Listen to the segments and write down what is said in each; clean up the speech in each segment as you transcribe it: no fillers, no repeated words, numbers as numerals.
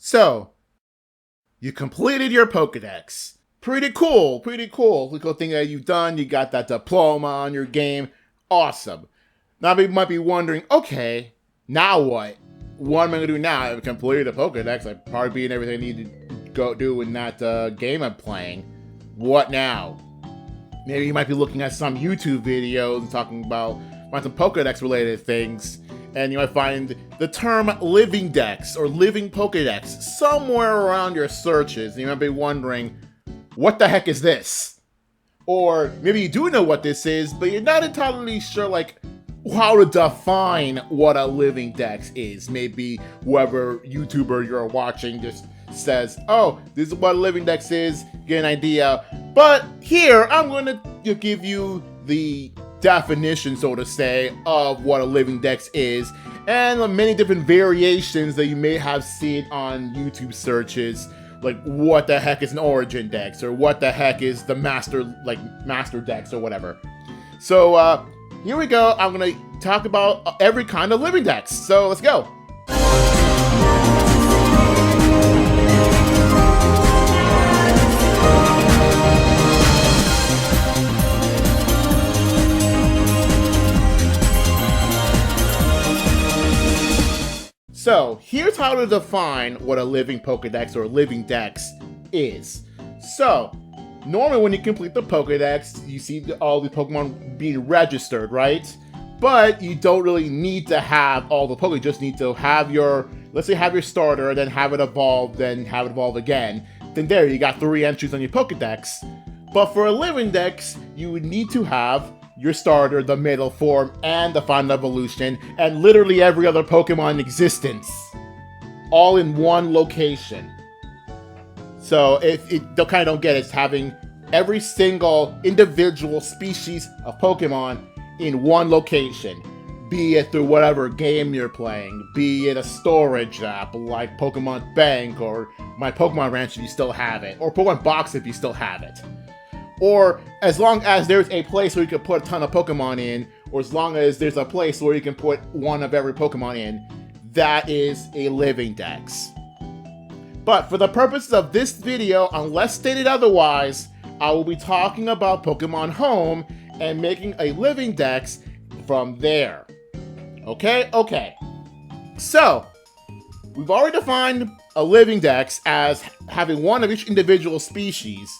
So, you completed your Pokedex. Pretty cool, pretty cool. Look at the thing that you've done. You got that diploma on your game. Awesome. Now you might be wondering, okay, now what? What am I going to do now? I've completed the Pokedex. I've probably beaten everything I need to go do in that game I'm playing. What now? Maybe you might be looking at some YouTube videos and talking about some Pokedex related things, and you might find the term Living Dex or Living Pokedex somewhere around your searches, and you might be wondering, what the heck is this? Or maybe you do know what this is, but you're not entirely sure, like, how to define what a Living Dex is. Maybe whoever YouTuber you're watching just says, oh, this is what a Living Dex is, get an idea. But here, I'm going to give you the definition, so to say, of what a Living Dex is, and the many different variations that you may have seen on YouTube searches, like what the heck is an Origin Dex, or what the heck is the Master Dex, or whatever. So, here we go. I'm going to talk about every kind of Living Dex. So, let's go. So, here's how to define what a Living Pokedex or Living Dex is. So, normally when you complete the Pokedex, you see all the Pokemon being registered, right? But you don't really need to have all the Pokemon, you just need to have your, let's say have your starter, and then have it evolve, then have it evolve again. Then there, you got 3 entries on your Pokedex. But for a Living Dex, you would need to have your starter, the middle form, and the final evolution, and literally every other Pokemon in existence, all in one location. So if it kind of don't get it, it's having every single individual species of Pokemon in one location, be it through whatever game you're playing, be it a storage app like Pokemon Bank or My Pokemon Ranch if you still have it, or Pokemon Box if you still have it. Or as long as there's a place where you can put a ton of Pokemon in, or as long as there's a place where you can put one of every Pokemon in, that is a Living Dex. But for the purposes of this video, unless stated otherwise, I will be talking about Pokemon Home and making a Living Dex from there. Okay. So, we've already defined a Living Dex as having one of each individual species.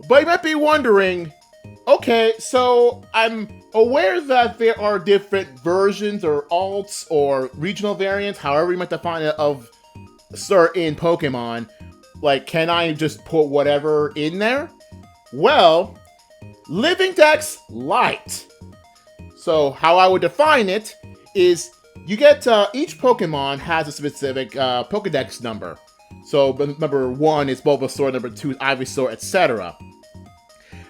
But you might be wondering, okay, so I'm aware that there are different versions or alts or regional variants, however you might define it, of certain Pokemon. Like, can I just put whatever in there? Well, Living Dex LITE. So how I would define it is you get, each Pokemon has a specific Pokedex number. So number 1 is Bulbasaur, number 2 is Ivysaur, etc.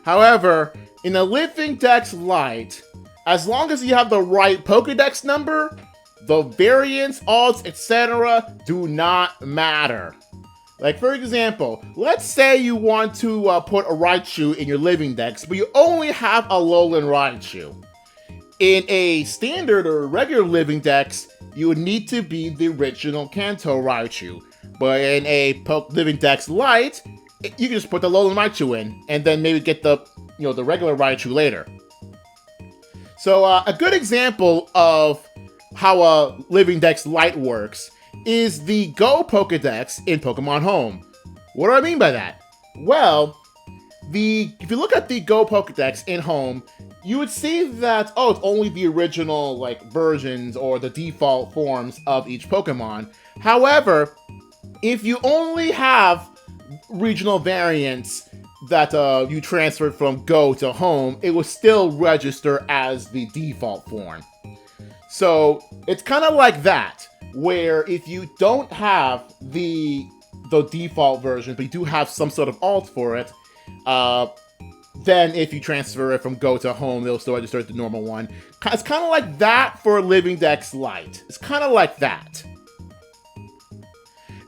However, in a Living Dex LITE, as long as you have the right Pokedex number, the variants, alts, etc. do not matter. Like, for example, let's say you want to put a Raichu in your Living Dex, but you only have a Alolan Raichu. In a standard or regular Living Dex, you would need to be the original Kanto Raichu. But in a Living Dex LITE, you can just put the Alolan Raichu in, and then maybe get the regular Raichu later. So a good example of how a Living Dex LITE works is the Go Pokedex in Pokemon Home. What do I mean by that? Well, if you look at the Go Pokedex in Home, you would see that, oh, it's only the original versions or the default forms of each Pokemon. However, if you only have regional variants that you transferred from Go to Home, it will still register as the default form. So it's kind of like that, where if you don't have the default version, but you do have some sort of alt for it, then if you transfer it from Go to Home, it'll still register as the normal one. It's kind of like that for Living Dex LITE. It's kind of like that.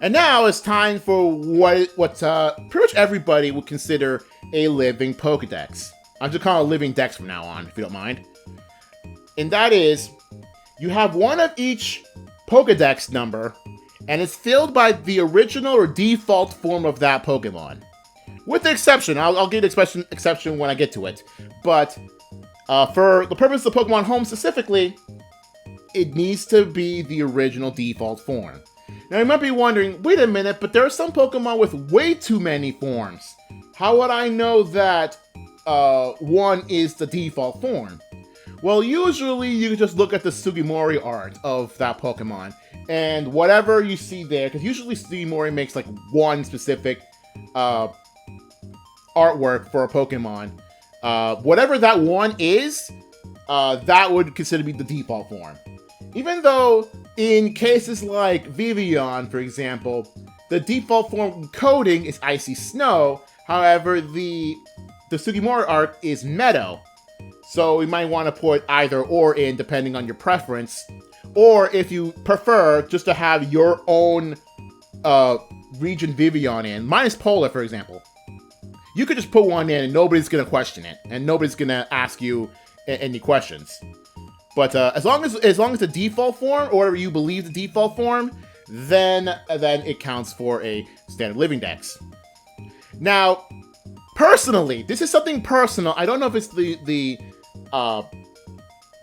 And now it's time for what pretty much everybody would consider a Living Pokedex. I'm just calling it Living Dex from now on, if you don't mind. And that is, you have one of each Pokedex number, and it's filled by the original or default form of that Pokemon. With the exception, I'll give the exception when I get to it, but for the purpose of Pokemon Home specifically, it needs to be the original default form. Now you might be wondering, wait a minute, but there are some Pokemon with way too many forms. How would I know that one is the default form? Well, usually you just look at the Sugimori art of that Pokemon, and whatever you see there, because usually Sugimori makes like one specific artwork for a Pokemon. Whatever that one is, that would consider to be the default form. Even though in cases like Vivillon, for example, the default form coding is Icy Snow. However, the Sugimori art is Meadow. So you might want to put either or in depending on your preference. Or if you prefer just to have your own region Vivillon in, minus Polar, for example. You could just put one in and nobody's going to question it. And nobody's going to ask you any questions. But as long as the default form, or whatever you believe the default form, then it counts for a standard living dex. Now, personally, this is something personal. I don't know if it's the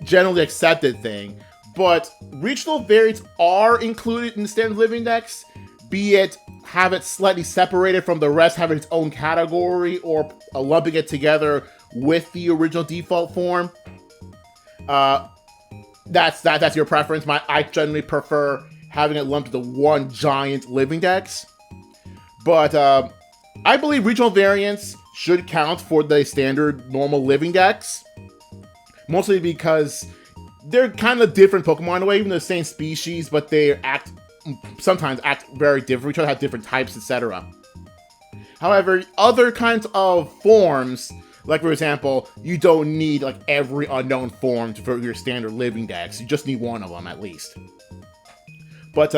generally accepted thing, but regional variants are included in the standard living dex, be it have it slightly separated from the rest, having its own category, or lumping it together with the original default form. That's your preference. I generally prefer having it lumped into one giant living dex. But I believe regional variants should count for the standard normal living dex. Mostly because they're kind of different Pokemon in a way, even the same species, but they sometimes act very different. Each other have different types, etc. However, other kinds of forms, like for example, you don't need like every unknown form for your standard living dex. You just need one of them at least. But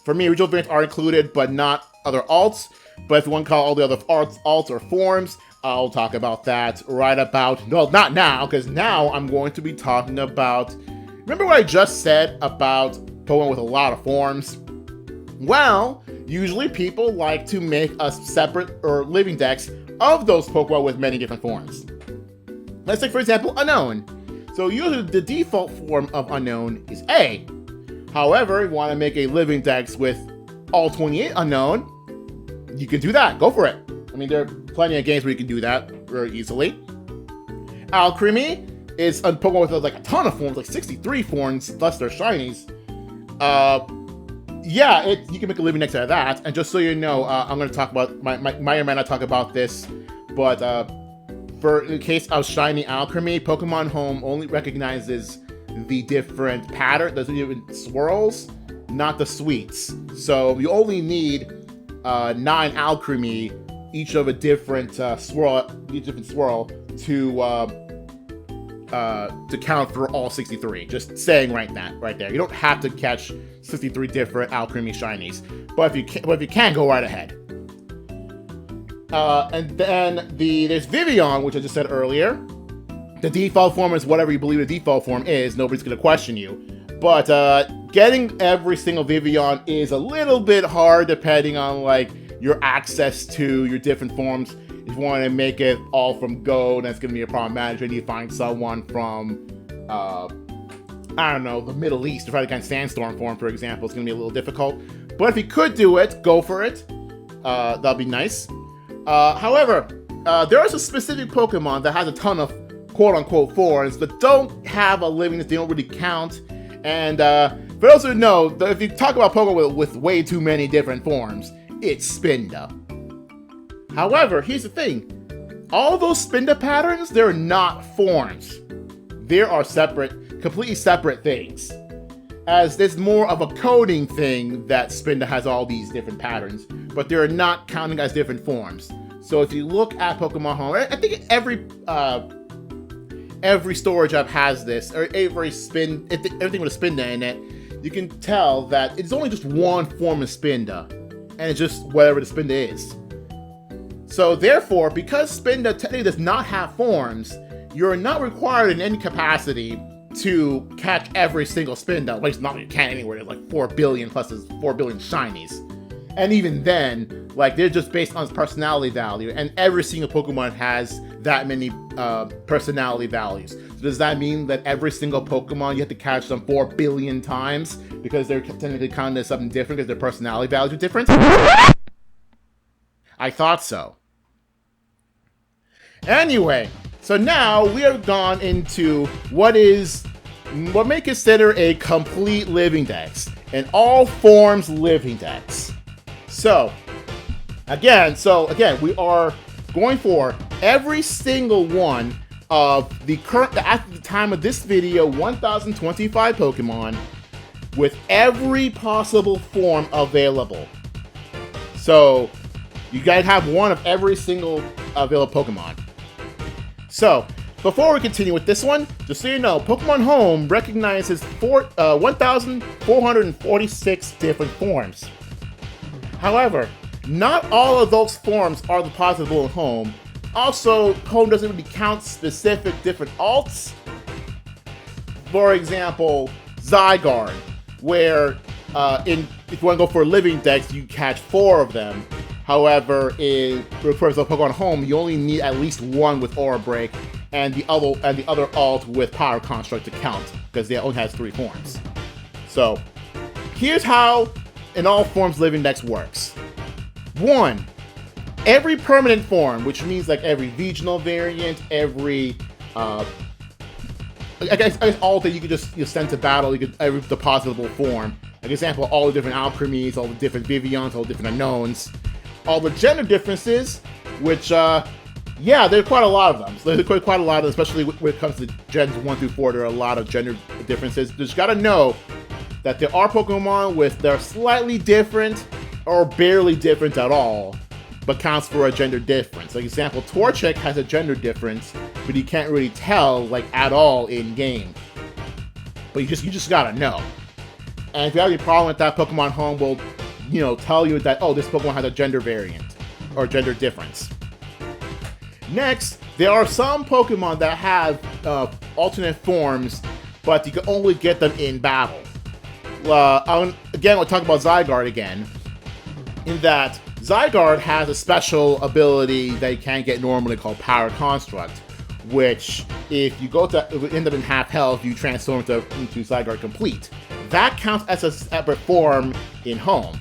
for me, regional variants are included, but not other alts. But if you want to call all the other alts or forms, I'll talk about that right about, well, not now, because now I'm going to be talking about, remember what I just said about Pokemon with a lot of forms? Well, usually people like to make a separate or living dex of those Pokemon with many different forms. Let's take, for example, Unknown. So usually the default form of Unknown is A. However, if you want to make a living dex with all 28 Unknown, you can do that. Go for it. I mean, there are plenty of games where you can do that very easily. Alcremie is a Pokemon with like a ton of forms, like 63 forms, plus their shinies. Yeah, you can make a living dex out of that. And just so you know, I'm going to talk about, might or might not talk about this, but for the case of shiny Alcremie, Pokemon Home only recognizes the different pattern, the different swirls, not the sweets. So you only need 9 Alcremie, each of a different swirl to count for all 63. Just saying right there. You don't have to catch 63 different Alcremie shinies, but if you can, go right ahead. And then there's Vivillon, which I just said earlier. The default form is whatever you believe the default form is. Nobody's gonna question you. But getting every single Vivillon is a little bit hard depending on like your access to your different forms. If you want to make it all from Go, that's going to be a problem management. You find someone from, I don't know, the Middle East to try to kind of Sandstorm form, for example. It's going to be a little difficult. But if you could do it, go for it. That'd be nice. However, there are some specific Pokemon that has a ton of quote-unquote forms, but don't have a living that they don't really count. And for those who know, if you talk about Pokemon with way too many different forms, it's Spinda. However, here's the thing. All those Spinda patterns, they're not forms. They are separate, completely separate things. As there's more of a coding thing that Spinda has all these different patterns, but they're not counting as different forms. So if you look at Pokemon Home, I think every storage app has this, or everything with a Spinda in it, you can tell that it's only just one form of Spinda, and it's just whatever the Spinda is. So therefore, because Spinda technically does not have forms, you're not required in any capacity to catch every single spin, though. Like, it's not like you can't anywhere. There's like 4 billion plus there's 4 billion shinies. And even then, like, they're just based on its personality value, and every single Pokemon has that many personality values. So does that mean that every single Pokemon you have to catch them 4 billion times because they're technically counted as something different because their personality values are different? I thought so. Anyway, so now we have gone into what may consider a complete living dex, an all forms living dex. So again, we are going for every single one of the current, at the time of this video, 1025 Pokemon with every possible form available. So you guys have one of every single available Pokemon. So before we continue with this one, just so you know, Pokemon Home recognizes 1,446 different forms. However, not all of those forms are possible in Home. Also, Home doesn't really count specific different alts. For example, Zygarde, where if you want to go for a Living Dex, you catch 4 of them. However, for example, Pokemon Home, you only need at least 1 with Aura Break, and the other alt with Power Construct to count, because it only has 3 forms. So, here's how an all forms Living Dex works. 1. Every permanent form, which means like every regional variant, every I guess all that you could just send to battle, every depositable form. Like example, all the different Alchemys, all the different Vivians, all the different Unknowns. All the gender differences, which yeah, there are quite a lot of them. So there's quite a lot of them, especially when it comes to gens 1 through 4, there are a lot of gender differences. You just gotta know that there are Pokemon that are slightly different or barely different at all, but counts for a gender difference. Like example, Torchic has a gender difference, but you can't really tell like at all in game. But you just gotta know. And if you have any problem with that, Pokemon Home will, tell you that, oh, this Pokemon has a gender variant or gender difference. Next, there are some Pokemon that have alternate forms, but you can only get them in battle. Again, we'll talk about Zygarde again, in that Zygarde has a special ability that you can't get normally called Power Construct, which if you end up in half health, you transform into Zygarde Complete. That counts as a separate form in Home.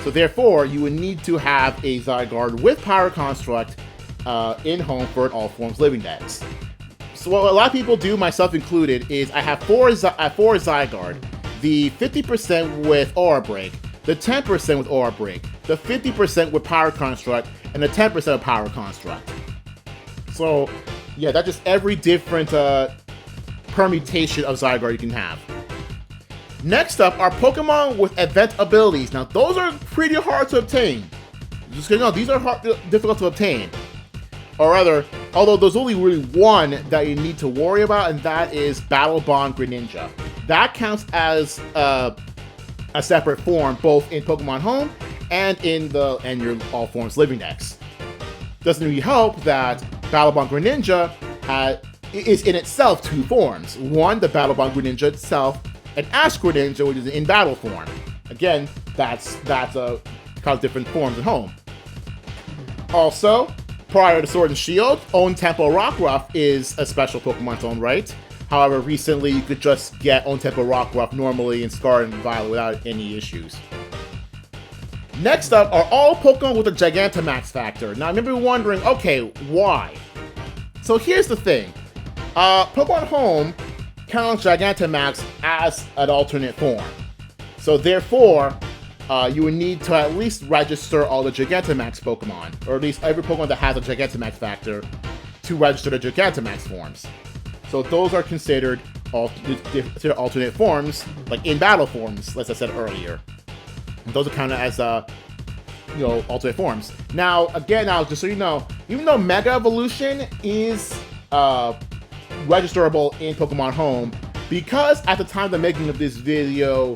So therefore, you would need to have a Zygarde with Power Construct in Home for an all forms Living Dex. So what a lot of people do, myself included, is I have 4 Zygarde, the 50% with Aura Break, the 10% with Aura Break, the 50% with Power Construct, and the 10% of Power Construct. So yeah, that's just every different permutation of Zygarde you can have. Next up are Pokemon with event abilities. Now those are pretty hard to obtain. Just so you know, these are difficult to obtain. Or rather, although there's only really one that you need to worry about, and that is Battle Bond Greninja. That counts as a separate form, both in Pokemon Home and in your All Forms Living Dex. Doesn't really help that Battle Bond Greninja is in itself 2 forms. One, the Battle Bond Greninja itself, and Ash Greninja, which is an in-battle form. Again, that's cause different forms at Home. Also, prior to Sword and Shield, Own Tempo Rockruff is a special Pokemon in its own right. However, recently you could just get Own Tempo Rockruff normally in Scarlet and Violet without any issues. Next up are all Pokemon with a Gigantamax factor. Now, I remember wondering, okay, why? So here's the thing. Pokemon Home counts Gigantamax as an alternate form. So therefore, you would need to at least register all the Gigantamax Pokemon, or at least every Pokemon that has a Gigantamax factor, to register the Gigantamax forms. So those are considered alternate forms, like in-battle forms, as I said earlier. And those are counted as, alternate forms. Now, again, just so you know, even though Mega Evolution is registerable in Pokemon Home, because at the time of the making of this video,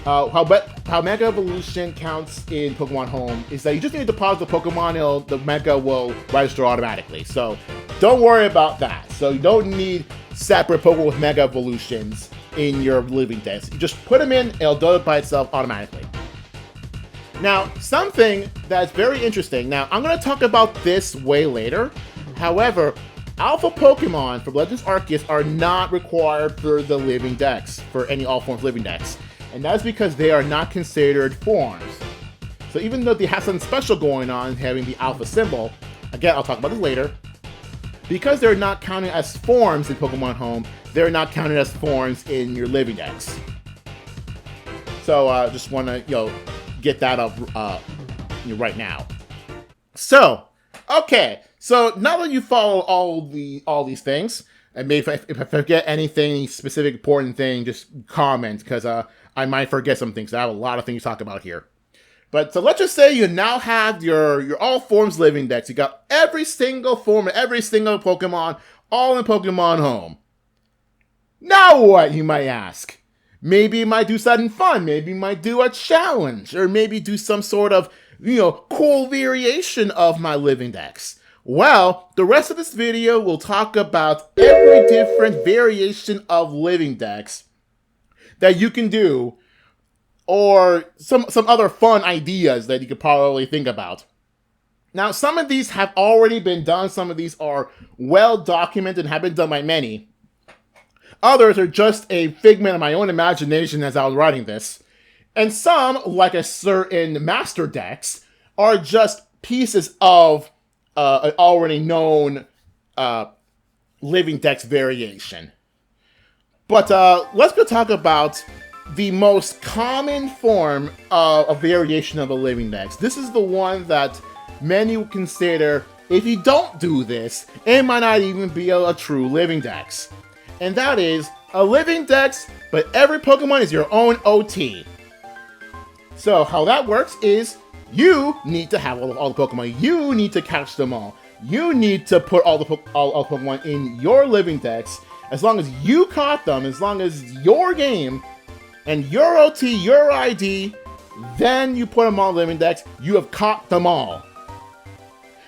how Mega Evolution counts in Pokemon Home is that you just need to deposit the Pokemon and the Mega will register automatically. So don't worry about that. So you don't need separate Pokemon with Mega Evolutions in your Living Dex. You just put them in, it'll do it by itself automatically. Now, something that's very interesting. Now, I'm going to talk about this way later. However, Alpha Pokemon from Legends Arceus are not required for the Living Dex, for any All Forms Living Dex. And that's because they are not considered forms. So even though they have something special going on, having the Alpha symbol, again, I'll talk about this later, because they're not counted as forms in Pokemon Home, they're not counted as forms in your Living Dex. So, just want to, get that up right now. So, okay. So now that you follow all these things, and maybe if I forget anything specific, important thing, just comment, because I might forget some things. I have a lot of things to talk about here. But so let's just say you now have your All Forms Living Dex. You got every single form, every single Pokemon, all in Pokemon Home. Now what, you might ask? Maybe you might do something fun. Maybe you might do a challenge, or maybe do some sort of, cool variation of my Living Dex. Well, the rest of this video will talk about every different variation of Living Dex that you can do, or some other fun ideas that you could probably think about. Now, some of these have already been done. Some of these are well documented and have been done by many. Others are just a figment of my own imagination as I was writing this. And some, like a certain Master Dex, are just pieces of an already known Living Dex variation. But let's go talk about the most common form of a variation of a Living Dex. This is the one that many would consider, if you don't do this, it might not even be a true Living Dex. And that is a Living Dex, but every Pokemon is your own OT. So how that works is you need to have all the Pokemon. You need to catch them all. You need to put all the Pokemon in your Living Dex. As long as you caught them, as long as your game and your OT, your ID, then you put them all in Living Dex. You have caught them all.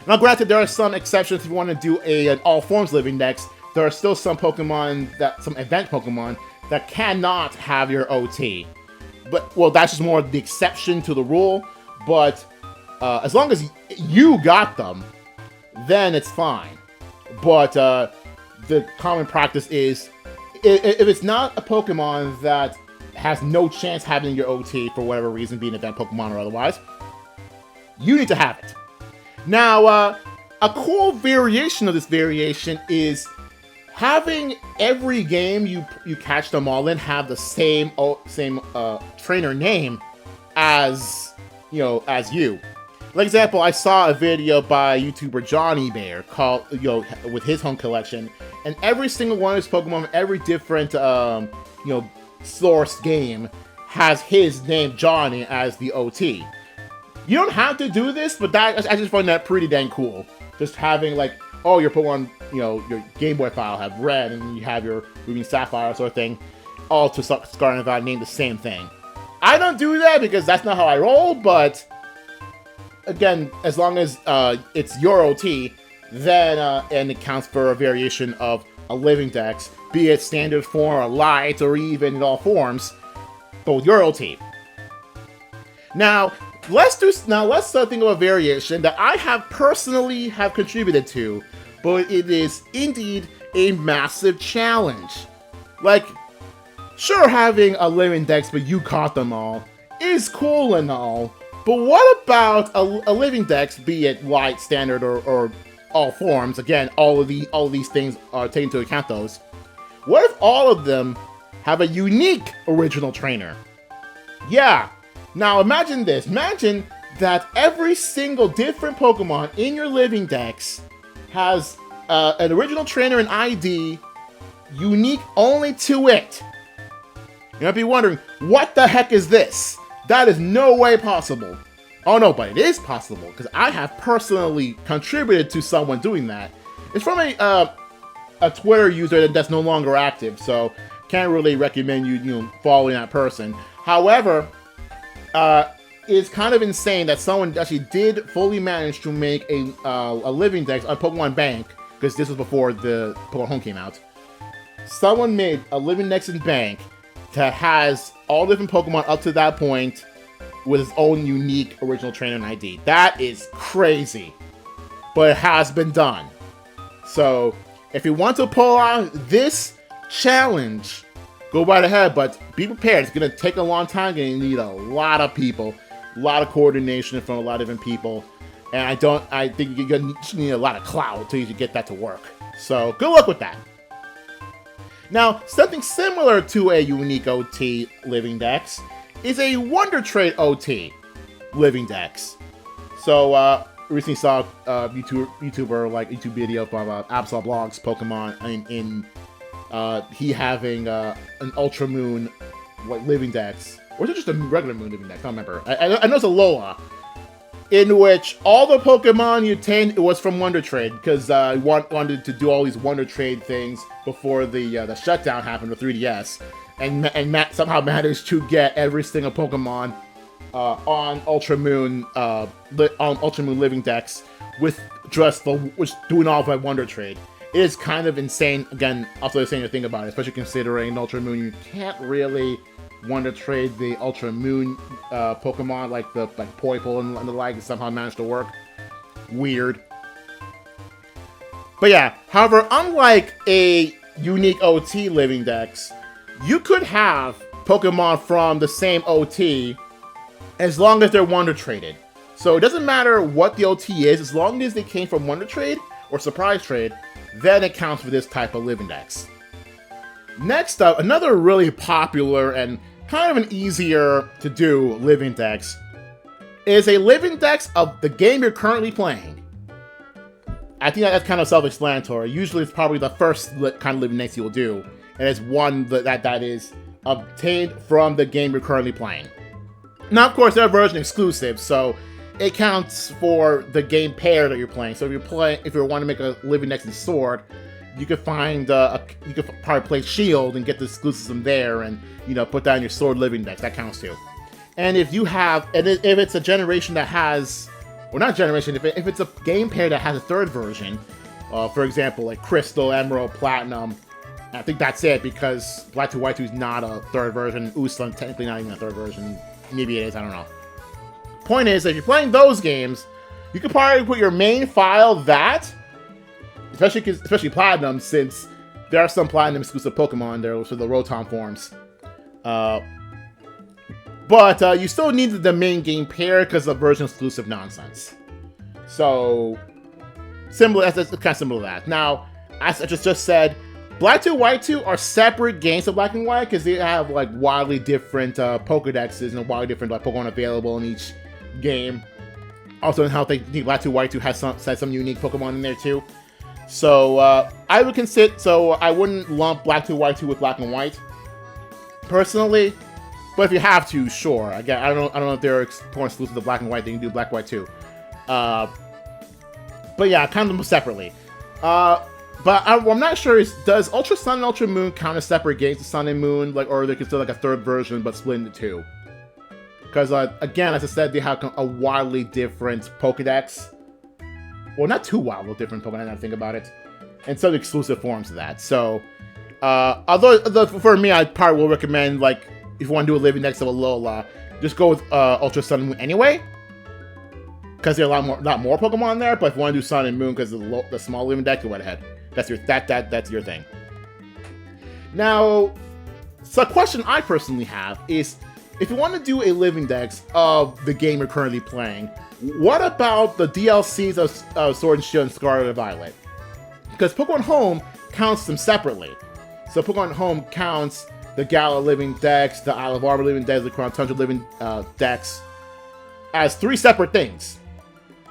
Now, granted, there are some exceptions if you want to do an All Forms Living Dex. There are still some Pokemon, some event Pokemon, that cannot have your OT. But, well, that's just more the exception to the rule. But as long as you got them, then it's fine. But the common practice is, if it's not a Pokemon that has no chance having your OT for whatever reason, being an event Pokemon or otherwise, you need to have it. Now, a cool variation of this variation is having every game you catch them all in have the same trainer name as you. Like example, I saw a video by YouTuber Johnny Bear called with his home collection, and every single one of his Pokemon, every different source game has his name Johnny as the OT. You don't have to do this, but I just find that pretty dang cool. Just having your Pokemon, your Game Boy file have Red, and you have your Ruby and Sapphire sort of thing, all to Scarlet and Violet named the same thing. I don't do that because that's not how I roll, but again, as long as it's your OT, then and it counts for a variation of a Living Dex, be it standard form or light or even in all forms, but with your OT. Now, let's think of a variation that I have personally contributed to, but it is indeed a massive challenge. Sure, having a Living Dex, but you caught them all, is cool and all, but what about a Living Dex, be it light, standard, or all forms? Again, all of these things are taken into account those. What if all of them have a unique original trainer? Yeah. Now imagine this. Imagine that every single different Pokemon in your Living Dex has an original trainer and ID unique only to it. You might be wondering, what the heck is this? That is no way possible. Oh no, but it is possible, because I have personally contributed to someone doing that. It's from a Twitter user that's no longer active, so can't really recommend you following that person. However, it's kind of insane that someone actually did fully manage to make a Living Dex on Pokemon Bank, because this was before the Pokemon Home came out. someone made a Living Dex in Bank that has all different Pokemon up to that point with its own unique original trainer ID. That is crazy, but it has been done. So if you want to pull out this challenge, go right ahead, but be prepared. It's going to take a long time, and you need a lot of people, a lot of coordination from a lot of different people, and I think you're going to need a lot of clout to get that to work. So good luck with that. Now, something similar to a unique OT Living Dex is a Wonder Trade OT Living Dex. So, recently saw a YouTuber, like YouTube video from Absol Blogs Pokemon, he having an Ultra Moon Living Dex, or is it just a regular Moon Living Dex? I don't remember. I know it's a Lola, in which all the Pokemon you obtained was from Wonder Trade, because wanted to do all these Wonder Trade things before the shutdown happened with 3DS, and Matt somehow managed to get every single Pokemon on Ultra Moon Living Dex with just doing all of my Wonder Trade. It is kind of insane. Again, also saying to think about it, especially considering Ultra Moon, you can't really Wonder Trade the Ultra Moon Pokemon like Poipole and the like. Somehow managed to work. Weird. But yeah, however, unlike a unique OT Living Dex, you could have Pokemon from the same OT as long as they're Wonder Traded. So it doesn't matter what the OT is, as long as they came from Wonder Trade or Surprise Trade, then it counts for this type of Living Dex. Next up, another really popular and kind of an easier to do Living Dex is a Living Dex of the game you're currently playing. I think that's kind of self-explanatory. Usually it's probably the first kind of Living Dex you'll do, and it's one that is obtained from the game you're currently playing. Now, of course, they're version exclusive, so it counts for the game pair that you're playing. So if you want to make a Living Dex in Sword, you could find you could probably play Shield and get the exclusives from there, and put that in your Sword Living Dex. That counts too. And if it's a generation that has, well, not generation, if it's a game pair that has a third version, for example, like Crystal, Emerald, Platinum, I think that's it, because Black 2 White 2 is not a third version. Uslan technically not even a third version. Maybe it is, I don't know. Point is, if you're playing those games, you could probably put your main file that, especially Platinum, since there are some Platinum exclusive Pokemon there, so the Rotom forms. But you still need the main game pair because of version exclusive nonsense. So, similar, that's kind of similar to that. Now, as I just said, Black 2, White 2 are separate games of Black and White because they have wildly different Pokedexes and wildly different Pokemon available in each game. Also, in how Black 2, White 2 has some unique Pokemon in there too. So I wouldn't lump Black 2, White 2 with Black and White personally. But if you have to, sure. Again, I don't know if they're exclusive to Black and White. They can do Black, White 2. But yeah, count them separately. But I'm not sure, does Ultra Sun and Ultra Moon count as separate games to Sun and Moon, or are they considered a third version but split into two? Because, again, as I said, they have a wildly different Pokedex. Well, not too wildly different Pokemon, now I think about it. And some exclusive forms of that. So, although, for me, I probably will recommend, if you want to do a Living Dex of a Lola, just go with Ultra Sun and Moon anyway. Because there are a lot more Pokemon there, but if you want to do Sun and Moon because of the small Living Dex, go right ahead. That's your thing. Now, so a question I personally have is, if you want to do a Living Dex of the game you're currently playing, what about the DLCs of Sword and Shield and Scarlet and Violet? Because Pokemon Home counts them separately. So Pokemon Home counts the Galar Living Dex, the Isle of Armor Living Dex, the Crown Tundra Living Dex as three separate things.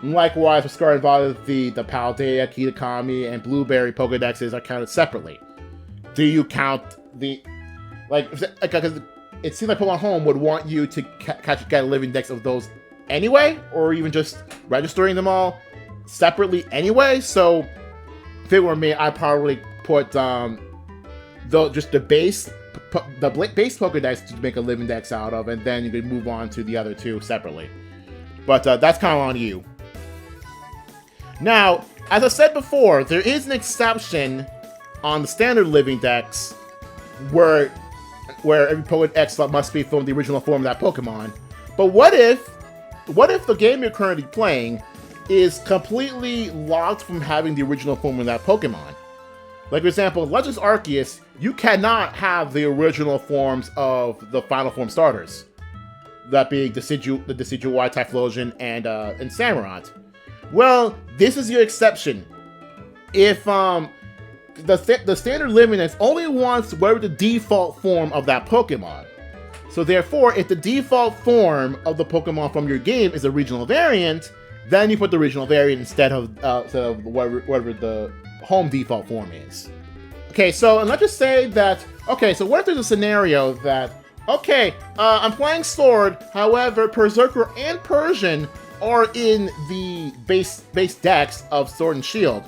Likewise, for Scarlet and Violet, the Paldea, Kitakami, and Blueberry Pokedexes are counted separately. Do you count the... because it seems like Pokemon Home would want you to get a Living Dex of those anyway, or even just registering them all separately anyway. So, if it were me, I'd probably put just the base Pokedex to make a Living Dex out of, and then you could move on to the other two separately. But that's kind of on you. Now, as I said before, there is an exception on the standard Living Dex, where every Pokedex must be from the original form of that Pokemon. But what if the game you're currently playing is completely locked from having the original form of that Pokemon? Like, for example, Legends Arceus, you cannot have the original forms of the final form starters. That being the Decidueye, Typhlosion, and Samurott. Well, this is your exception. If the standard Living Dex only wants whatever the default form of that Pokemon. So therefore, if the default form of the Pokemon from your game is a regional variant, then you put the regional variant instead of whatever the home default form is. Okay, so and let's just say that, okay, so what if there's a scenario that, okay, I'm playing Sword, however, Berserker and Persian are in the base Dex of Sword and Shield.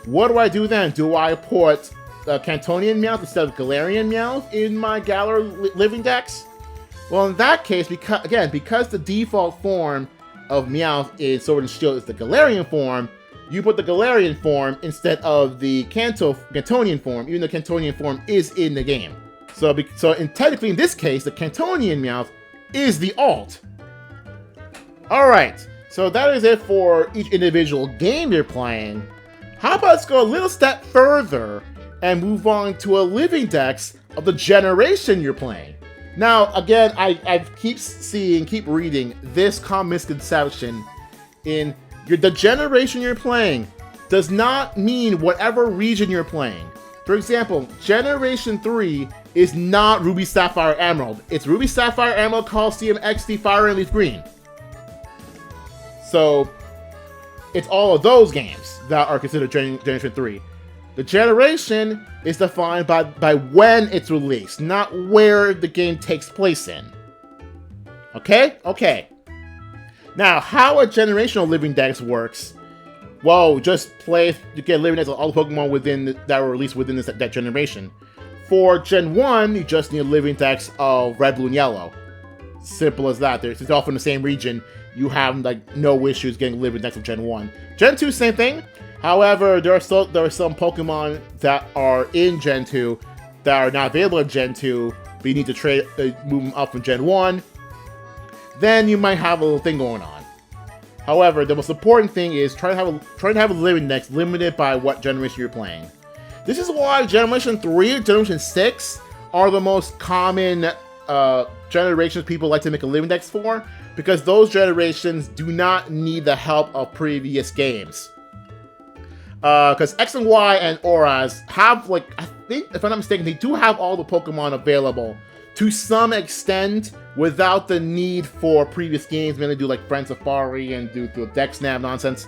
What do I do then? Do I put Cantonian Meowth instead of Galarian Meowth in my Galar Living Dex? Well, in that case, because the default form of Meowth in Sword and Shield is the Galarian form, you put the Galarian form instead of the Cantonian form, even though Cantonian form is in the game. So technically in this case, the Cantonian Meowth is the alt. Alright, so that is it for each individual game you're playing. How about let's go a little step further and move on to a Living Dex of the generation you're playing. Now, again, I keep reading this common misconception in the generation you're playing does not mean whatever region you're playing. For example, Generation 3 is not Ruby, Sapphire, Emerald. It's Ruby, Sapphire, Emerald, Coliseum, XD, Fire, and Leaf Green. So, it's all of those games that are considered Generation 3. The generation is defined by when it's released, not where the game takes place in. Okay? Okay. Now, how a generational Living Dex works, well, just you get Living Dex of all the Pokemon that were released within that generation. For Gen 1, you just need a Living Dex of Red, Blue, and Yellow. Simple as that. It's all from the same region. You have no issues getting Living Dex of Gen 1. Gen 2, same thing. However, there are some Pokemon that are in Gen 2 that are not available in Gen 2, but you need to move them up from Gen 1. Then you might have a little thing going on. However, the most important thing is trying to have a Living Dex limited by what generation you're playing. This is why Generation 3 and Generation 6 are the most common generations people like to make a Living Dex for, because those generations do not need the help of previous games. Because X and Y and Auras have, I think, if I'm not mistaken, they do have all the Pokemon available to some extent without the need for previous games. Mainly do Friend Safari and do the Dex Nav nonsense.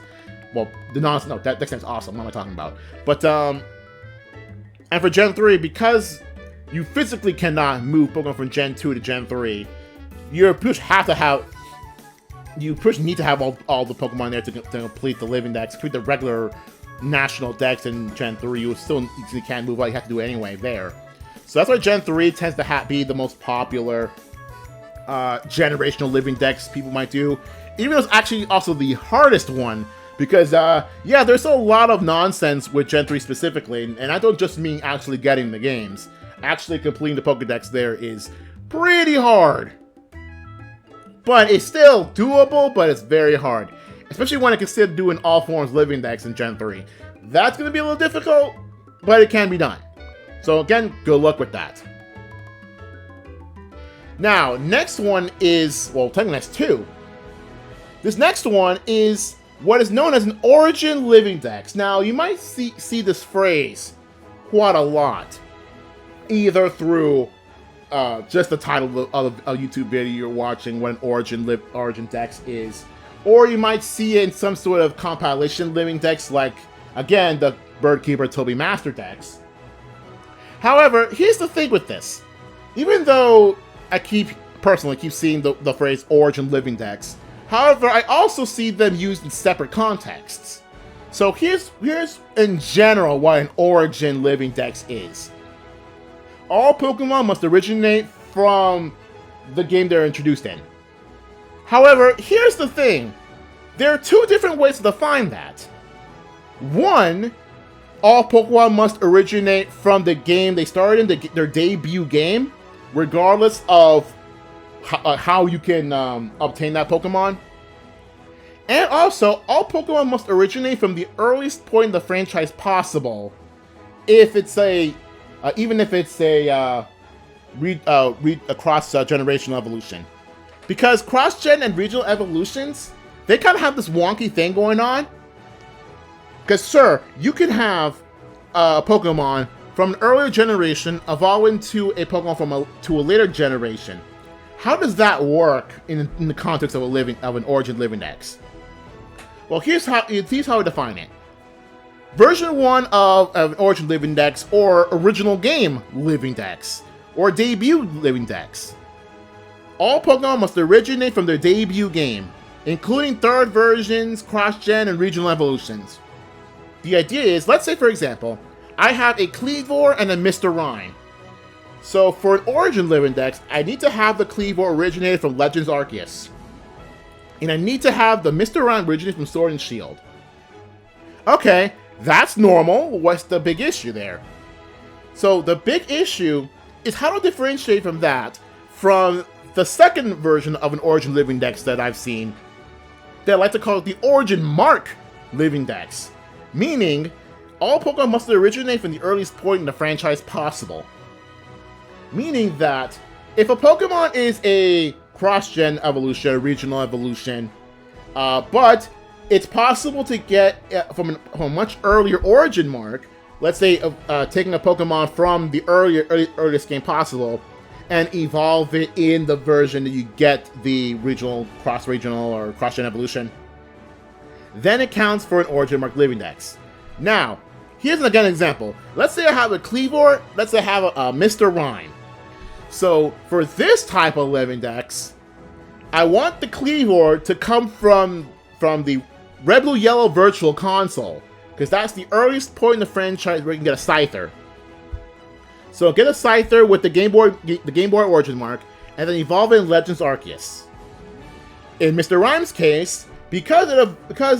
Well, Dex Nav is awesome. What am I talking about? But, and for Gen 3, because you physically cannot move Pokemon from Gen 2 to Gen 3, you need to have all the Pokemon there to complete the Living Dex, complete the regular National Dex in Gen 3. You still can't move out, you have to do it anyway there. So that's why Gen 3 tends to be the most popular generational Living Dex people might do. Even though it's actually also the hardest one, because, yeah, there's a lot of nonsense with Gen 3 specifically, and I don't just mean actually getting the games. Actually completing the Pokedex there is pretty hard. But it's still doable, but it's very hard. Especially when I consider doing all forms Living Dex in Gen 3. That's going to be a little difficult, but it can be done. So again, good luck with that. Now, next one is, well, technically that's two. This next one is what is known as an Origin Living Dex. Now, you might see this phrase quite a lot. Either through just the title of a YouTube video you're watching, what an Origin Dex is. Or you might see it in some sort of compilation Living Dex, like, again, the Birdkeeper Toby Master Dex. However, here's the thing with this. Even though I personally keep seeing the phrase Origin Living Dex, however, I also see them used in separate contexts. So here's in general what an Origin Living Dex is. All Pokemon must originate from the game they're introduced in. However, here's the thing. There are two different ways to define that. One, all Pokemon must originate from the game they started in, their debut game, regardless of how you can obtain that Pokemon. And also, all Pokemon must originate from the earliest point in the franchise possible, if it's even if it's a cross-generational evolution. Because cross-gen and regional evolutions, they kind of have this wonky thing going on. Because, sir, you can have a Pokemon from an earlier generation evolve into a Pokemon to a later generation. How does that work in the context of an Origin Living Dex? Well, here's how we define it. Version 1 of an Origin Living Dex, or original game Living Dex, or debut Living Dex. All Pokemon must originate from their debut game, including third versions, cross-gen, and regional evolutions. The idea is, let's say for example, I have a Kleavor and a Mr. Rhyme. So for an Origin Living Dex, I need to have the Kleavor originated from Legends Arceus. And I need to have the Mr. Rhyme originated from Sword and Shield. Okay, that's normal. What's the big issue there? So the big issue is how to differentiate from that from the second version of an Origin Living Dex that I've seen, that I like to call it the Origin Mark Living Dex. Meaning, all Pokemon must originate from the earliest point in the franchise possible. Meaning that, if a Pokemon is a cross-gen evolution, a regional evolution, but it's possible to get from a much earlier origin mark, let's say taking a Pokemon from the earliest game possible, and evolve it in the version that you get the regional, cross-regional, or cross-gen evolution, then it counts for an Origin Mark Living Dex. Now, here's again an example. Let's say I have a Kleavor, let's say I have a Mr. Rhyme. So, for this type of Living Dex, I want the Kleavor to come from the Red, Blue, Yellow Virtual Console, because that's the earliest point in the franchise where you can get a Scyther. So get a Scyther with the Game Boy Origin Mark, and then evolve it in Legends Arceus. In Mr. Rhyme's case, because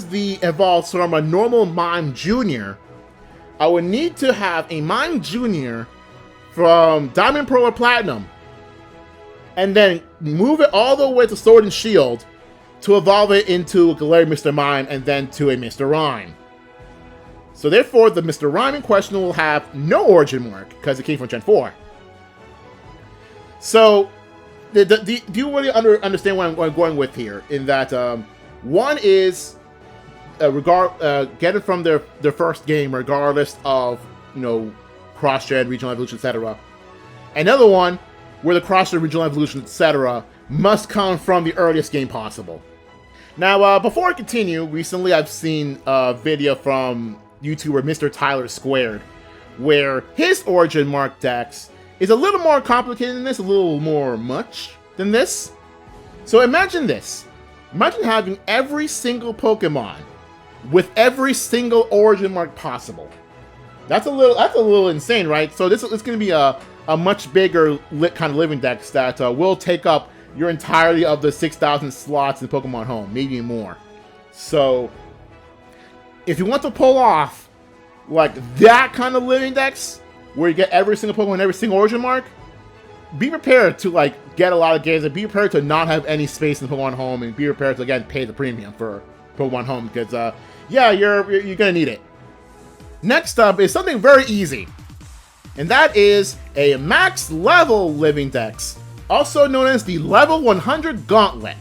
the evolves from a normal Mime Jr., I would need to have a Mime Jr. from Diamond, Pearl, or Platinum, and then move it all the way to Sword and Shield to evolve it into a Galarian Mr. Mime and then to a Mr. Rhyme. So therefore, the Mr. Rhyme in question will have no origin mark because it came from Gen 4. So, do you really understand what I'm going with here? In that, one is get it from their first game, regardless of cross-gen, regional evolution, etc. Another one, where the cross-gen, regional evolution, etc. must come from the earliest game possible. Now, before I continue, recently I've seen a video from YouTuber Mr. Tyler Squared, where his Origin Mark Dex is a little more complicated than this, a little more much than this. So imagine this. Imagine having every single Pokemon with every single Origin Mark possible. That's a little insane, right? So this is going to be a much bigger kind of Living Dex that will take up your entirety of the 6,000 slots in Pokemon Home, maybe more. So, if you want to pull off like that kind of Living Dex, where you get every single Pokemon, every single Origin Mark, be prepared to get a lot of games, and be prepared to not have any space in Pokemon Home, and be prepared to again pay the premium for Pokemon Home, because yeah, you're gonna need it. Next up is something very easy, and that is a max level Living Dex, also known as the Level 100 Gauntlet.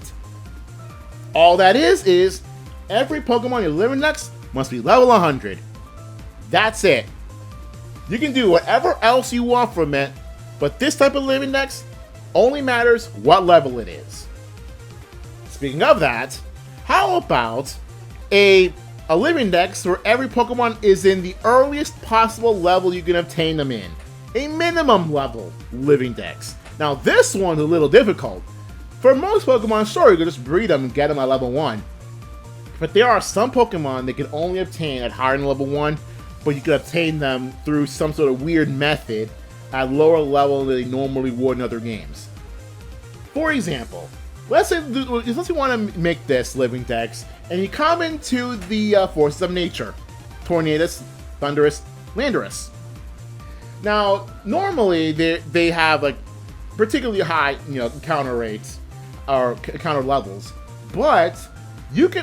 All that is every Pokemon in your Living Dex must be level 100. That's it. You can do whatever else you want from it, but this type of Living Dex only matters what level it is. Speaking of that, how about a Living Dex where every Pokemon is in the earliest possible level you can obtain them in? A minimum level Living Dex. Now this one's a little difficult. For most Pokemon, sure, you can just breed them and get them at level 1. But there are some Pokemon that can only obtain at higher than level 1, but you can obtain them through some sort of weird method at lower level than they normally would in other games. For example, let's say you want to make this Living Dex, and you come into the Forces of Nature. Tornadus, Thundurus, Landorus. Now, normally they have like particularly high, encounter rates or encounter levels, but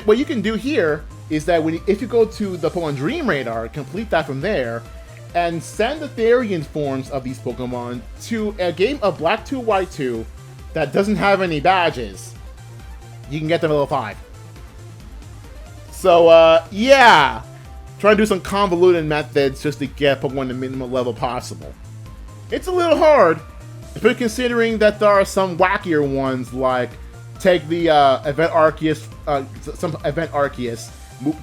what you can do here is that if you go to the Pokemon Dream Radar, complete that from there, and send the Therian forms of these Pokemon to a game of Black 2, White 2 that doesn't have any badges, you can get them at level 5. So, yeah, try to do some convoluted methods just to get Pokemon the minimum level possible. It's a little hard, especially considering that there are some wackier ones, like take the Event Arceus,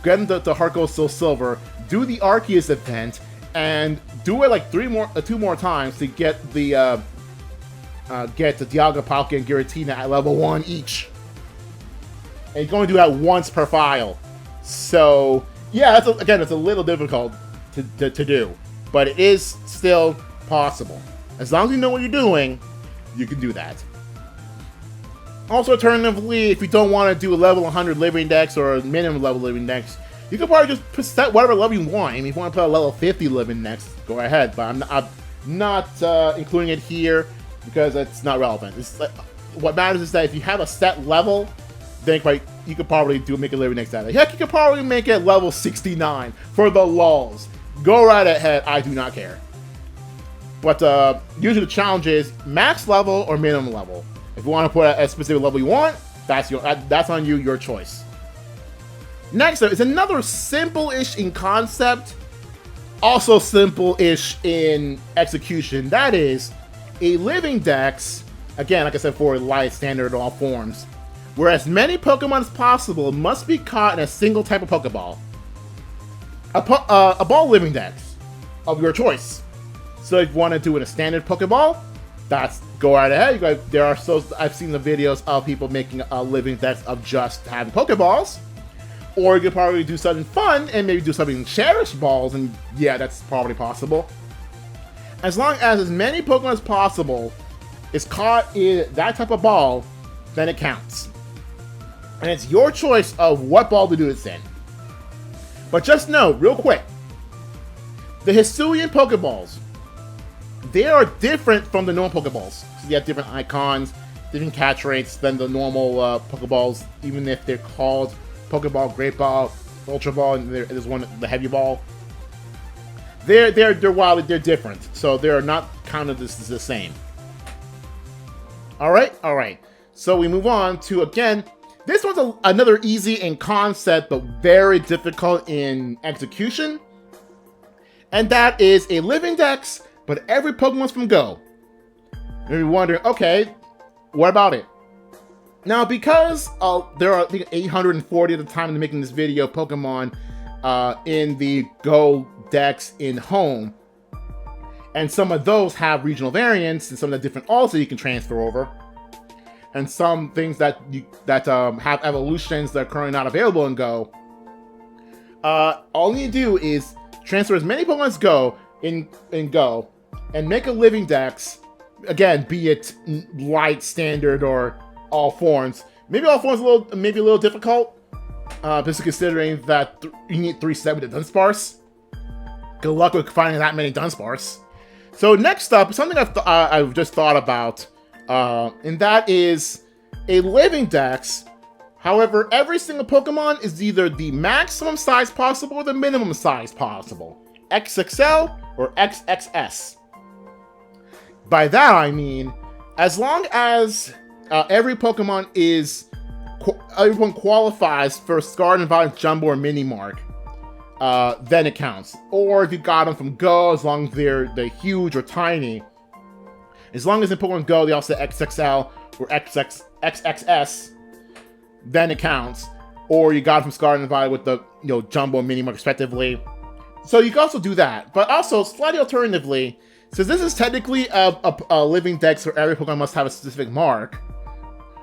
get them to Heart Gold Soul Silver, do the Arceus event, and do it like 2 more times to get the Dialga, Palkia, and Giratina at level 1 each. And you're going to do that once per file. So yeah, again, it's a little difficult to do, but it is still possible. As long as you know what you're doing, you can do that. Also, alternatively, if you don't want to do a level 100 Living Dex or a minimum level Living Dex, you can probably just set whatever level you want. I mean, if you want to put a level 50 Living Dex, go ahead. But I'm not including it here because it's not relevant. It's like, what matters is that if you have a set level, then you could probably make a Living Dex out of it. Heck, you could probably make it level 69 for the lulz. Go right ahead. I do not care. But usually the challenge is max level or minimum level. If you want to put a specific level you want, that's on you, your choice. Next up is another simple-ish in concept, also simple-ish in execution. That is a Living Dex, again, like I said, for light, standard, all forms, where as many Pokemon as possible must be caught in a single type of Pokeball. A ball Living Dex of your choice. So if you want to do it in a standard Pokeball, go right ahead. I've seen the videos of people making a Living Dex of just having Pokeballs. Or you could probably do something fun and maybe do something Cherish Balls, and yeah, that's probably possible. As long as many Pokemon as possible is caught in that type of ball, then it counts. And it's your choice of what ball to do this in. But just know, real quick, the Hisuian Pokeballs, they are different from the normal Pokeballs. So you have different icons, different catch rates than the normal Pokeballs, even if they're called Pokeball, Great Ball, Ultra Ball, and there's one, the Heavy Ball. They're different, so they're not counted as the same. All right. So we move on to, again, this one's another easy in concept, but very difficult in execution. And that is a Living Dex, but every Pokemon's from Go. And you're wondering, okay, what about it? Now, because there are, I think, 840 at the time of making this video Pokemon in the Go Dex in Home, and some of those have regional variants, and some of the different also you can transfer over, and some things that have evolutions that are currently not available in Go. All you need to do is transfer as many Pokemon as Go in Go, and make a Living Dex. Again, be it light, standard, or all forms. Maybe all forms a little difficult, just considering that you need 370 to Dunsparce. Good luck with finding that many Dunsparce. So next up, something I've just thought about, and that is a Living Dex. However, every single Pokemon is either the maximum size possible or the minimum size possible. XXL or XXS. By that I mean, as long as every Pokemon everyone qualifies for Scarlet Violet Jumbo or Mini Mark, then it counts. Or if you got them from Go, as long as they're huge or tiny, as long as in Pokemon Go they also say XXL or XXS, then it counts. Or you got them from Scarlet and Violet with the Jumbo and Mini Mark respectively. So you can also do that. But also, slightly alternatively, since this is technically a Living Dex where every Pokemon must have a specific mark,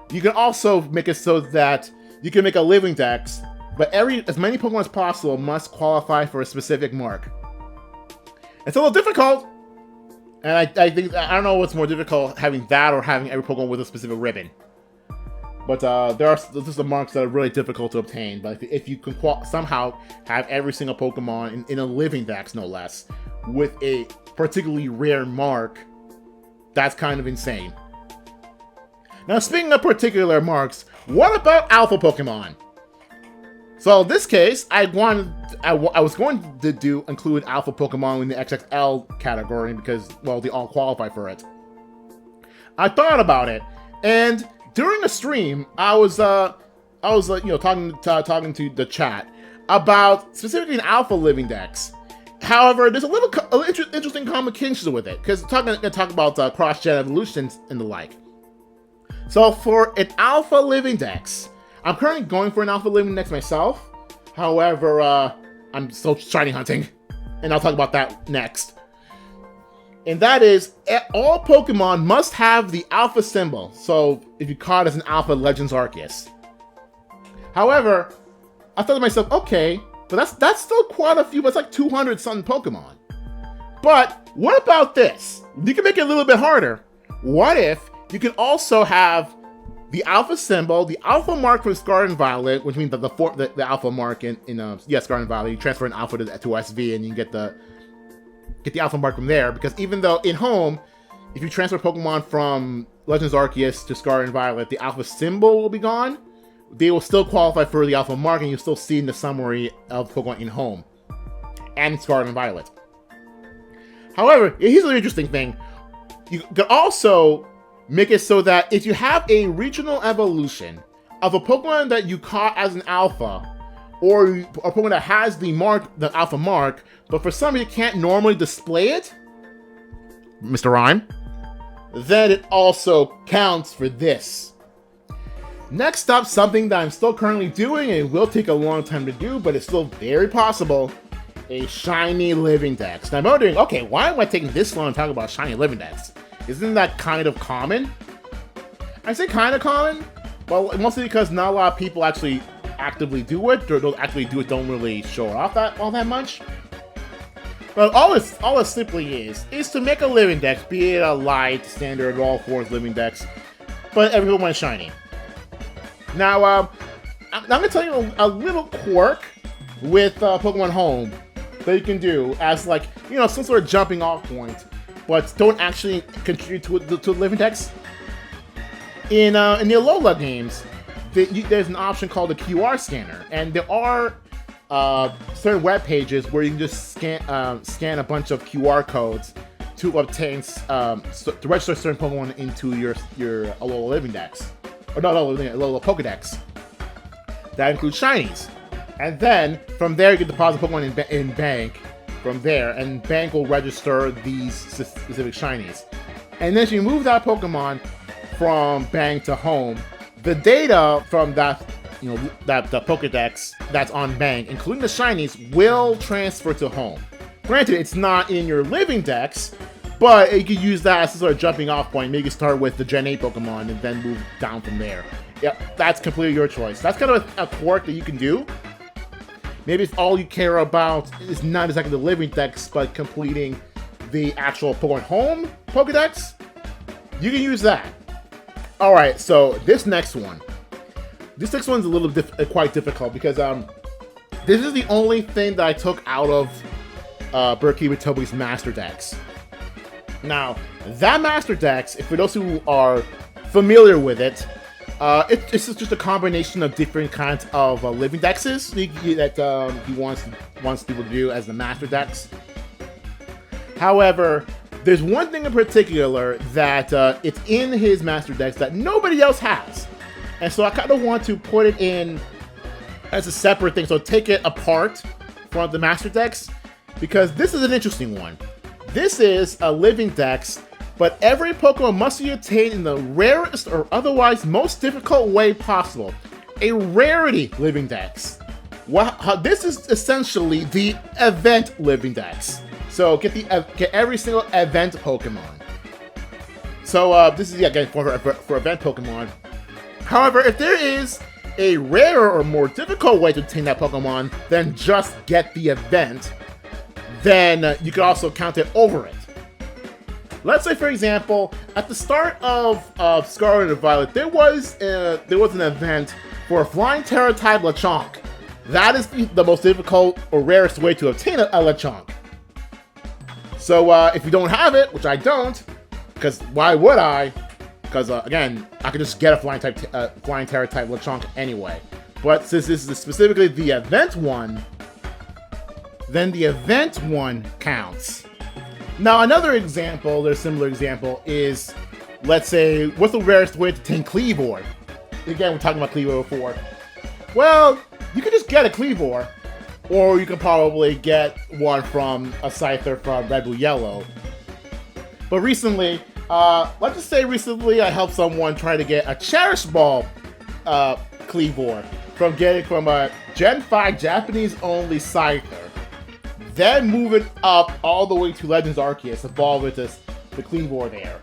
you can also make it so that you can make a Living Dex, but as many Pokemon as possible must qualify for a specific mark. It's a little difficult, and I don't know what's more difficult, having that or having every Pokemon with a specific ribbon. But there's some marks that are really difficult to obtain. But if you can somehow have every single Pokemon in a Living Dex, no less, with a particularly rare mark, that's kind of insane. Now, speaking of particular marks, what about Alpha Pokemon? So in this case, I was going to include Alpha Pokemon in the XXL category because, well, they all qualify for it. I thought about it, and during a stream, I was talking to the chat about specifically an Alpha Living Dex. However, there's a little interesting complications with it because talk about cross-gen evolutions and the like. So for an Alpha Living Dex, I'm currently going for an Alpha Living Dex myself. However, I'm still shiny hunting, and I'll talk about that next. And that is, all Pokemon must have the Alpha symbol. So if you caught as an Alpha Legends Arceus. However, I thought to myself, okay, but that's still quite a few. But it's like 200 something Pokemon. But what about this? You can make it a little bit harder. What if you can also have the Alpha symbol, the Alpha mark from Scarlet and Violet, which means the Alpha mark in Scarlet and Violet. You transfer an Alpha to SV, and you can get the Alpha mark from there. Because even though in Home, if you transfer Pokemon from Legends Arceus to Scarlet and Violet, the Alpha symbol will be gone. They will still qualify for the Alpha mark, and you'll still see in the summary of Pokemon in Home and Scarlet and Violet. However, here's an interesting thing. You could also make it so that if you have a regional evolution of a Pokemon that you caught as an Alpha, or a Pokemon that has the Alpha mark, but for some reason you can't normally display it, Mr. Rhyme, then it also counts for this. Next up, something that I'm still currently doing, and it will take a long time to do, but it's still very possible, a Shiny Living Dex. Now I'm wondering, okay, why am I taking this long to talk about Shiny Living Dex? Isn't that kind of common? I say kind of common, well, mostly because not a lot of people actually actively do it, or those actually do it don't really show it off all that much. But all it simply is to make a Living Dex, be it a Light, Standard, all FORMS Living Dex, but everyone wants shiny. Now, I'm going to tell you a little quirk with Pokemon Home that you can do as, like, some sort of jumping off point, but don't actually contribute to Living Dex. In the Alola games, there's an option called a QR scanner, and there are certain web pages where you can just scan a bunch of QR codes to obtain to register certain Pokemon into your Alola Living Dex, or not Alola Pokedex. That includes shinies, and then from there you can deposit Pokemon in Bank. From there, and Bank will register these specific shinies. And then if you move that Pokemon from Bank to Home, the data from that the Pokedex that's on Bank, including the shinies, will transfer to Home. Granted, it's not in your Living Dex, but you could use that as a sort of jumping off point. Maybe start with the Gen 8 Pokemon and then move down from there. Yep, that's completely your choice. That's kind of a quirk that you can do. Maybe if all you care about is not exactly the Living Dex, but completing the actual Pokemon Home Pokedex, you can use that. Alright, so this next one's a little quite difficult because this is the only thing that I took out of Berkey with Toby's Master Dex. Now, that Master Dex, for those who are familiar with it, it's just a combination of different kinds of Living Dexes that he wants people to do as the Master Dex. However, there's one thing in particular that it's in his Master Dex that nobody else has. And so I kind of want to put it in as a separate thing. So take it apart from the Master Dex, because this is an interesting one. This is a Living Dex, but every Pokemon must be obtained in the rarest or otherwise most difficult way possible. A Rarity Living Dex. This is essentially the Event Living Dex. So get every single Event Pokemon. So this is again for Event Pokemon. However, if there is a rarer or more difficult way to obtain that Pokemon than just get the event, then you can also count it over it. Let's say, for example, at the start of Scarlet and Violet, there was an event for a Flying Terror type Lechonk. That is the most difficult or rarest way to obtain a Lechonk. So if you don't have it, which I don't, because why would I? Because again, I could just get a Flying Terror type Lechonk anyway. But since this is specifically the event one, then the event one counts. Now another example, there's a similar example, is, let's say, what's the rarest way to obtain Cleavor? Again, we're talking about Cleavor before. Well, you can just get a Cleavor, or you can probably get one from a Scyther from Red, Blue, Yellow. But recently, let's just say recently I helped someone try to get a Cherish Ball Cleavor from a Gen 5 Japanese-only Scyther. Then move it up all the way to Legends Arceus, evolve it to the Cleavor there.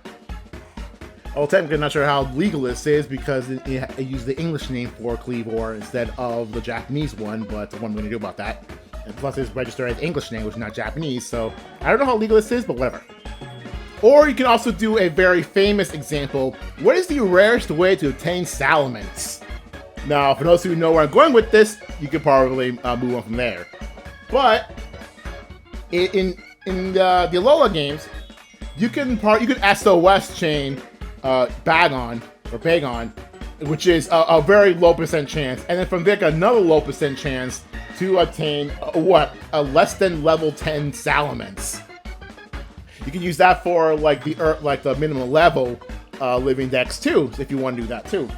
Well, technically I'm not sure how legal this is because it used the English name for Cleavor instead of the Japanese one, but what I'm going to do about that. And plus it's registered as English name, which is not Japanese, so I don't know how legal this is, but whatever. Or you can also do a very famous example. What is the rarest way to obtain Salamence? Now, for those who know where I'm going with this, you could probably move on from there. But in the Alola games, you can SOS chain Bagon, which is a very low percent chance, and then from there another low percent chance to obtain a less than level 10 Salamence. You can use that for like the minimum level Living Dex too, if you want to do that too.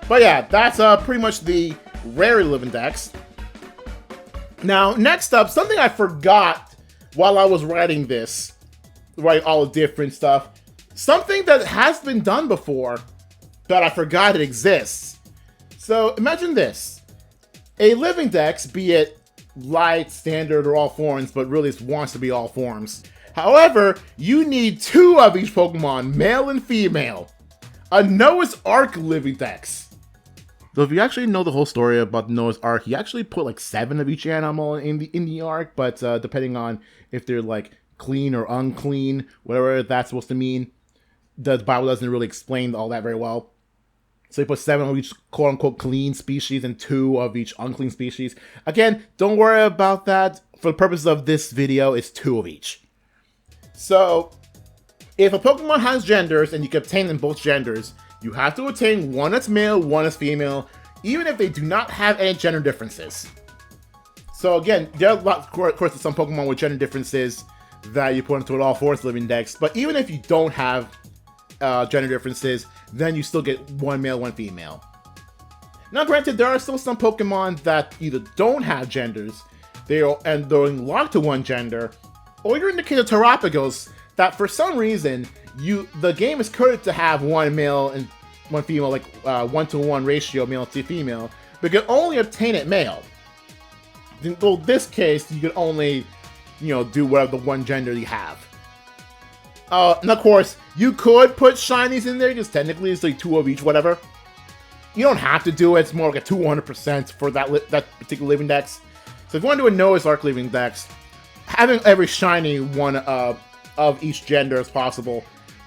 But yeah, that's pretty much the RARITY Living Dex. Now, next up, something I forgot while I was writing this, all the different stuff. Something that has been done before, but I forgot it exists. So imagine this. A Living Dex, be it Light, Standard, or all forms, but really it wants to be all forms. However, you need 2 of each Pokemon, male and female. A Noah's Ark Living Dex. So if you actually know the whole story about Noah's Ark, he actually put like 7 of each animal in the Ark, but depending on if they're like clean or unclean, whatever that's supposed to mean, the Bible doesn't really explain all that very well. So he put 7 of each quote-unquote clean species and 2 of each unclean species. Again, don't worry about that. For the purpose of this video, it's 2 of each. So, if a Pokemon has genders and you can obtain them both genders, you have to obtain one that's male, one that's female, even if they do not have any gender differences. So again, there are of course some Pokemon with gender differences that you put into an all-forms Living Dex, but even if you don't have gender differences, then you still get one male, one female. Now granted, there are still some Pokemon that either don't have genders, they're locked to one gender, or you're in the case of Terrapagos, that for some reason, the game is coded to have one male and one female, like 1-to-1 ratio, male to female, but you can only obtain it male. In this case, you can only, do whatever the one gender you have. And of course, you could put shinies in there, because technically it's like 2 of each, whatever. You don't have to do it, it's more like a 200% for that particular Living Dex. So if you want to do a Noah's Ark Living Dex, having every shiny one of each gender as possible,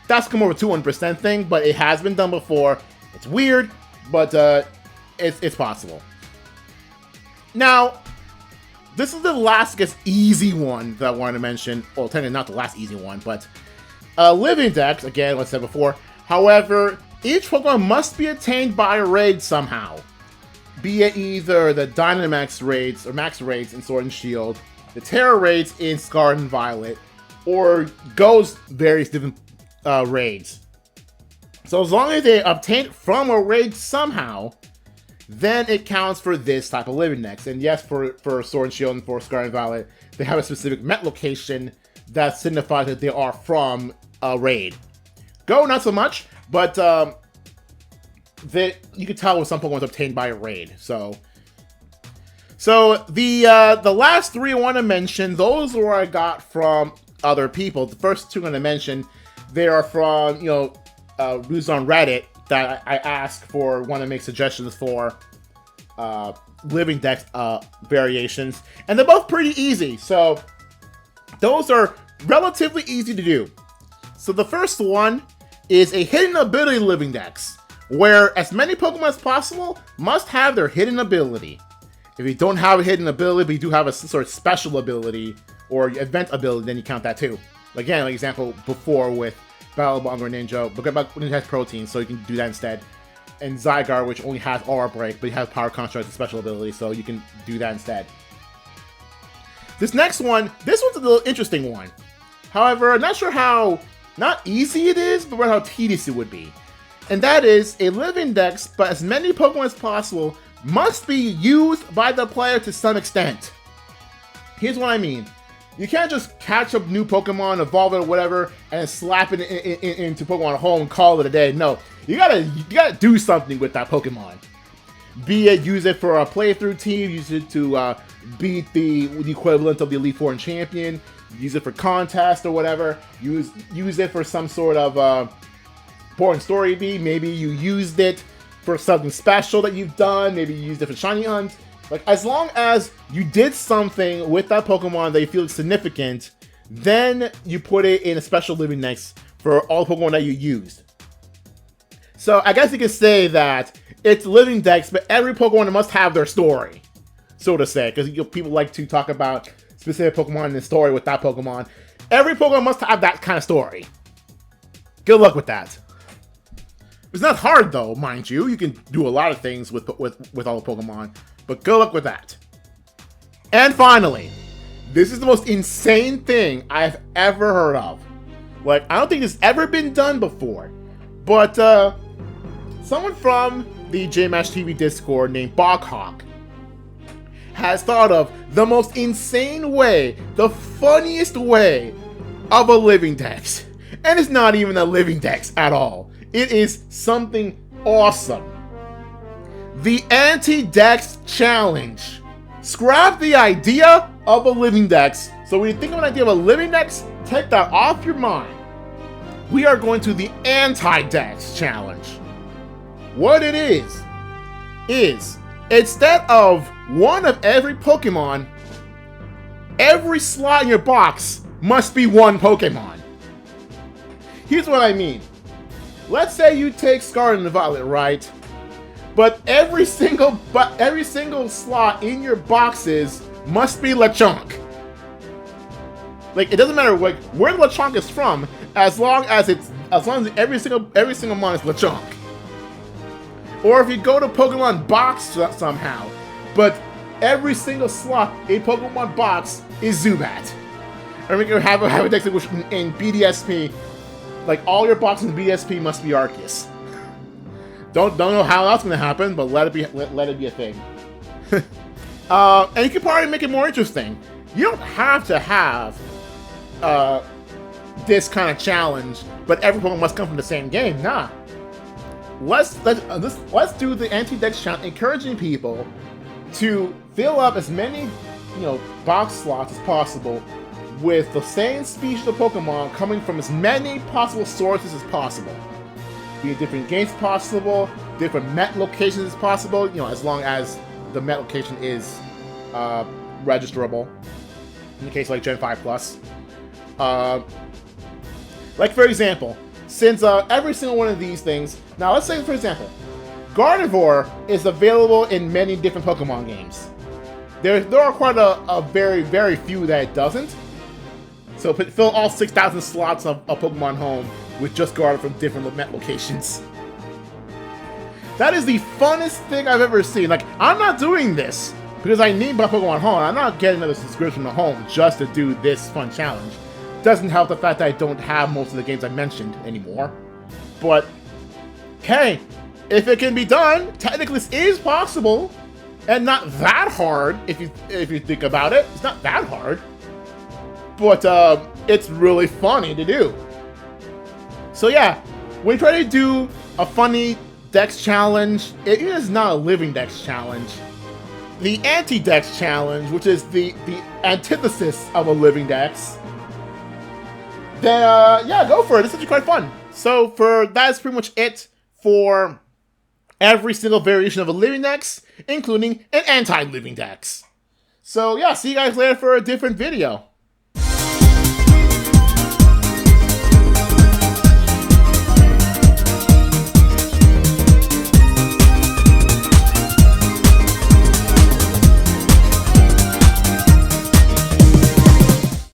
that's come over 200% thing, but it has been done before. It's weird, but it's possible. Now, this is the last, I guess, easy one that I wanted to mention. Well, technically not the last easy one, but Living Dex, again, like I said before. However, each Pokemon must be attained by a raid somehow. Be it either the Dynamax raids or Max raids in Sword and Shield, the Terra raids in Scarlet and Violet, or Go's various different raids. So as long as they obtain it from a raid somehow, then it counts for this type of Living Dex. And yes, for Sword and Shield and for Scarlet and Violet, they have a specific Met location that signifies that they are from a raid. Go, not so much, but you can tell when some Pokemon is obtained by a raid. So the last 3 I want to mention, those were I got from other people. The first 2 I'm going to mention, they are from, reviews on Reddit that I asked for, want to make suggestions for Living Dex variations, and they're both pretty easy. So those are relatively easy to do. So the first one is a hidden ability living dex, where as many Pokemon as possible must have their hidden ability. If you don't have a hidden ability, but you do have a sort of special ability or event ability, then you count that too. Again, like example before with Battle Bond or Ninja, but Ninja has Protein, so you can do that instead. And Zygarde, which only has Aura Break, but he has Power Construct as a special ability, so you can do that instead. This next one, this one's a little interesting one. However, I'm not sure how, not easy it is, but how tedious it would be. And that is a Living Dex, but as many Pokemon as possible must be used by the player to some extent. Here's what I mean. You can't just catch up new Pokemon, evolve it or whatever, and slap it into Pokemon Home and call it a day. No, you gotta do something with that Pokemon. Be it use it for a playthrough team, use it to beat the equivalent of the Elite Four and Champion, use it for contest or whatever, use it for some sort of important story beat. Maybe you used it for something special that you've done, maybe you used it for shiny hunts. Like, as long as you did something with that Pokemon that you feel is significant, then you put it in a special Living Dex for all the Pokemon that you used. So I guess you could say that it's Living Dex, but every Pokemon must have their story, so to say, because people like to talk about specific Pokemon in the story with that Pokemon. Every Pokemon must have that kind of story. Good luck with that. It's not hard though, mind you. You can do a lot of things with all the Pokemon, but good luck with that. And finally, this is the most insane thing I've ever heard of. Like, I don't think this has ever been done before, but someone from the JMash TV Discord named Boghawk has thought of the most insane way, the funniest way of a Living Dex. And it's not even a Living Dex at all. It is something awesome. The ANTI-DEX challenge. Scrap the idea of a Living Dex. So when you think of an idea of a Living Dex, take that off your mind. We are going to the ANTI-DEX challenge. What it is instead of one of every Pokemon, every slot in your box must be one Pokemon. Here's what I mean. Let's say you take Scarlet and Violet, right? But every single slot in your boxes must be Lechonk. Like, it doesn't matter where Lechonk is from, as long as every single one is Lechonk. Or if you go to Pokemon Box somehow, but every single slot in Pokemon Box is Zubat. Or we can have a deck which in BDSP, like all your boxes in BDSP must be Arceus. Don't know how that's gonna happen, but let it be a thing. And you can probably make it more interesting. You don't have to have this kind of challenge, but every Pokemon must come from the same game. Nah. Let's do the ANTI-DEX challenge, encouraging people to fill up as many, box slots as possible with the same species of Pokemon coming from as many possible sources as possible. Be it different games possible, different Met locations as possible, as long as the Met location is registerable. In the case like Gen 5 Plus. Like for example, since every single one of these things, now let's say for example, Gardevoir is available in many different Pokemon games. There are quite a very, very few that it doesn't. So fill all 6,000 slots of Pokemon Home with just Gardevoir from different Met locations. That is the funnest thing I've ever seen. Like, I'm not doing this because I need my Pokemon Home. I'm not getting another subscription to Home just to do this fun challenge. Doesn't help the fact that I don't have most of the games I mentioned anymore. But, hey, if it can be done, technically this is possible. And not that hard, if you think about it. It's not that hard. But it's really funny to do. So yeah, when you try to do a funny Dex challenge, it is not a Living Dex challenge. The ANTI-DEX challenge, which is the antithesis of a Living Dex, then yeah, go for it. It's actually quite fun. So that's pretty much it for every single variation of a Living Dex, including an anti-Living Dex. So yeah, see you guys later for a different video.